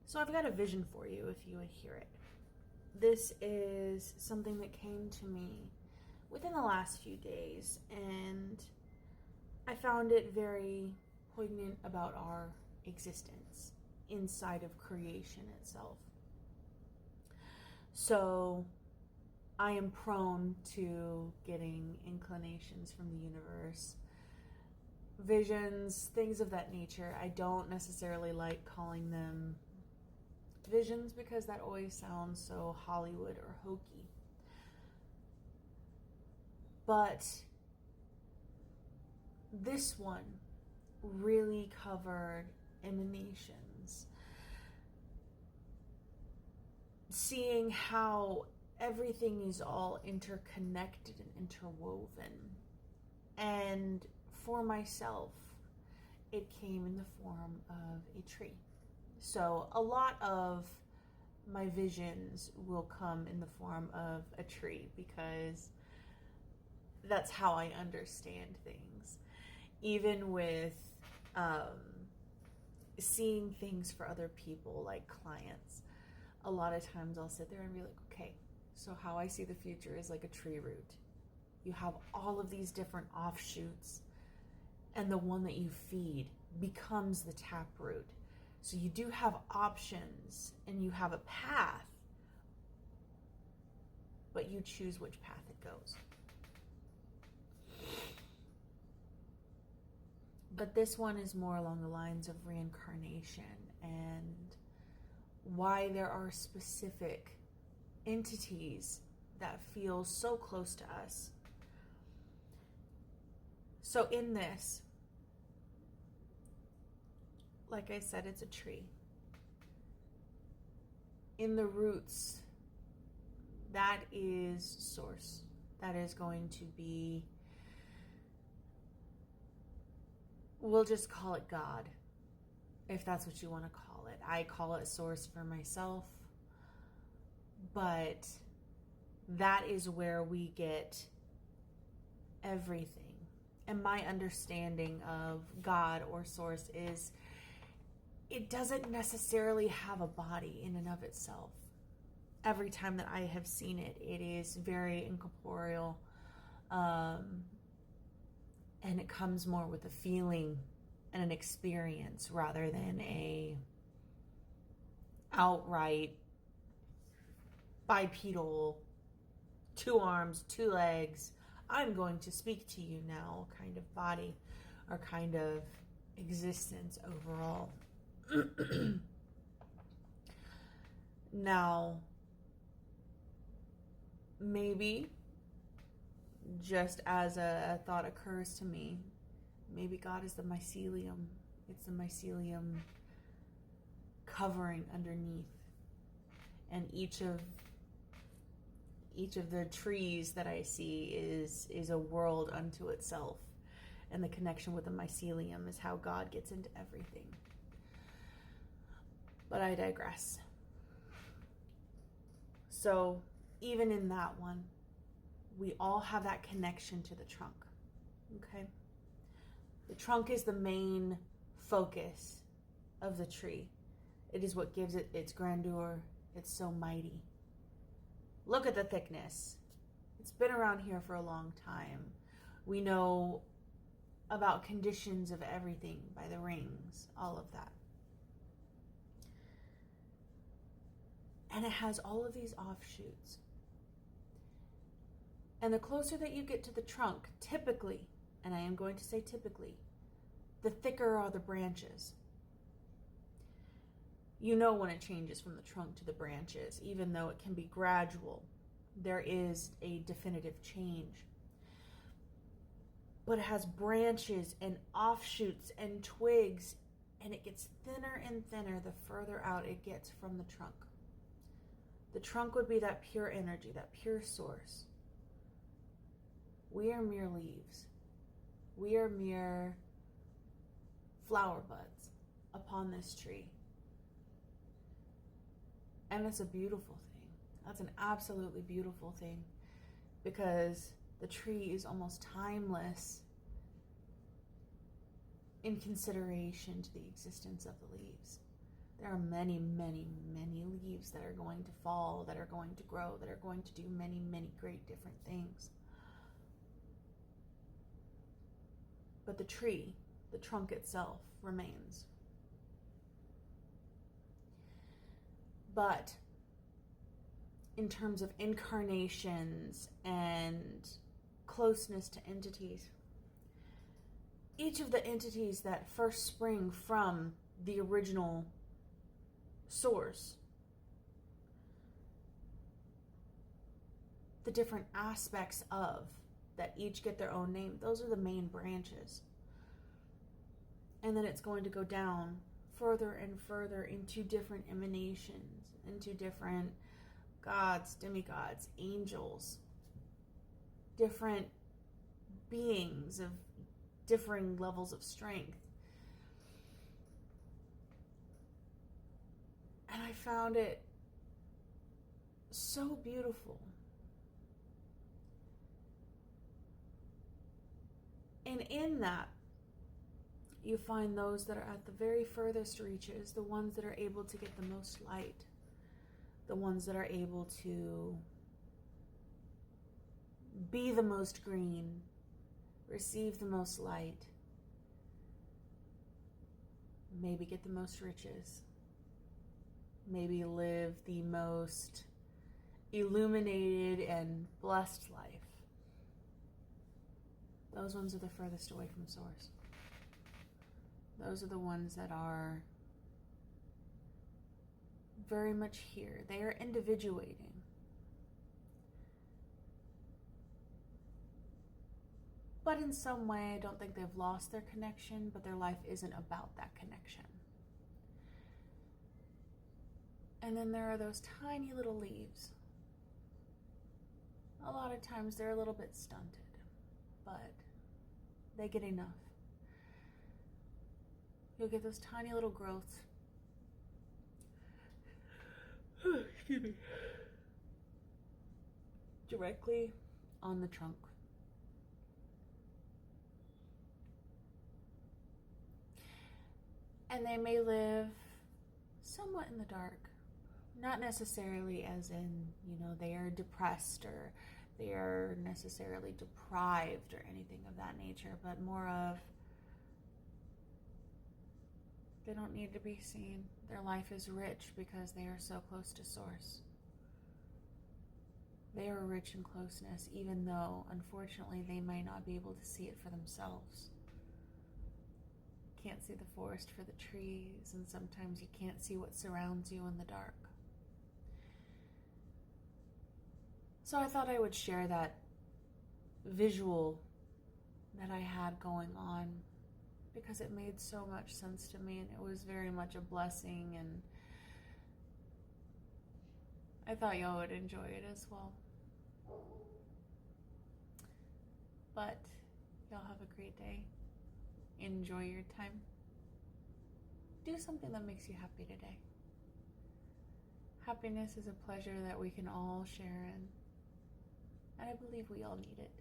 So I've got a vision for you if you would hear it. This is something that came to me within the last few days, and I found it very poignant about our existence inside of creation itself. So I am prone to getting inclinations from the universe, visions, things of that nature. I don't necessarily like calling them visions because that always sounds so Hollywood or hokey. But this one really covered emanations. Seeing how everything is all interconnected and interwoven. And for myself, it came in the form of a tree. So a lot of my visions will come in the form of a tree because that's how I understand things. Even with seeing things for other people, like clients, a lot of times I'll sit there and be like, okay, so how I see the future is like a tree root. You have all of these different offshoots, and the one that you feed becomes the taproot. So you do have options and you have a path, but you choose which path it goes. But this one is more along the lines of reincarnation and why there are specific entities that feel so close to us. So in this, like I said, it's a tree. In the roots, that is source. That is going to be, we'll just call it God, if that's what you want to call it. I call it source for myself, but that is where we get everything. And my understanding of God or source is it doesn't necessarily have a body in and of itself. Every time that I have seen it, it is very incorporeal, and it comes more with a feeling and an experience rather than a outright bipedal, 2 arms, 2 legs, I'm going to speak to you now kind of body or kind of existence overall. Now, maybe, just as a thought occurs to me, maybe God is the mycelium. It's the mycelium covering underneath. And each of the trees that I see is a world unto itself. And the connection with the mycelium is how God gets into everything. But I digress. So even in that one, we all have that connection to the trunk. Okay? The trunk is the main focus of the tree. It is what gives it its grandeur. It's so mighty. Look at the thickness. It's been around here for a long time. We know about conditions of everything by the rings, all of that. And it has all of these offshoots. And the closer that you get to the trunk, typically, and I am going to say typically, the thicker are the branches. You know when it changes from the trunk to the branches, even though it can be gradual, there is a definitive change. But it has branches and offshoots and twigs, and it gets thinner and thinner the further out it gets from the trunk. The trunk would be that pure energy, that pure source. We are mere leaves. We are mere flower buds upon this tree. And it's a beautiful thing. That's an absolutely beautiful thing because the tree is almost timeless in consideration to the existence of the leaves. There are many, many, many leaves that are going to fall, that are going to grow, that are going to do many, many great different things. But the tree, the trunk itself, remains. But in terms of incarnations and closeness to entities, each of the entities that first spring from the original source, the different aspects of that each get their own name, those are the main branches. And then it's going to go down further and further into different emanations, into different gods, demigods, angels, different beings of differing levels of strength. And I found it so beautiful. And in that, you find those that are at the very furthest reaches, the ones that are able to get the most light, the ones that are able to be the most green, receive the most light, maybe get the most riches, maybe live the most illuminated and blessed life. Those ones are the furthest away from source. Those are the ones that are very much here. They are individuating. But in some way, I don't think they've lost their connection, but their life isn't about that connection. And then there are those tiny little leaves. A lot of times they're a little bit stunted, but they get enough. You'll get those tiny little growths. Excuse me. Directly on the trunk. And they may live somewhat in the dark. Not necessarily as in, they are depressed or they are necessarily deprived or anything of that nature, but more of they don't need to be seen. Their life is rich because they are so close to source. They are rich in closeness, even though, unfortunately, they may not be able to see it for themselves. Can't see the forest for the trees, and sometimes you can't see what surrounds you in the dark. So I thought I would share that visual that I had going on because it made so much sense to me and it was very much a blessing, and I thought y'all would enjoy it as well. But y'all have a great day. Enjoy your time. Do something that makes you happy today. Happiness is a pleasure that we can all share in, and I believe we all need it.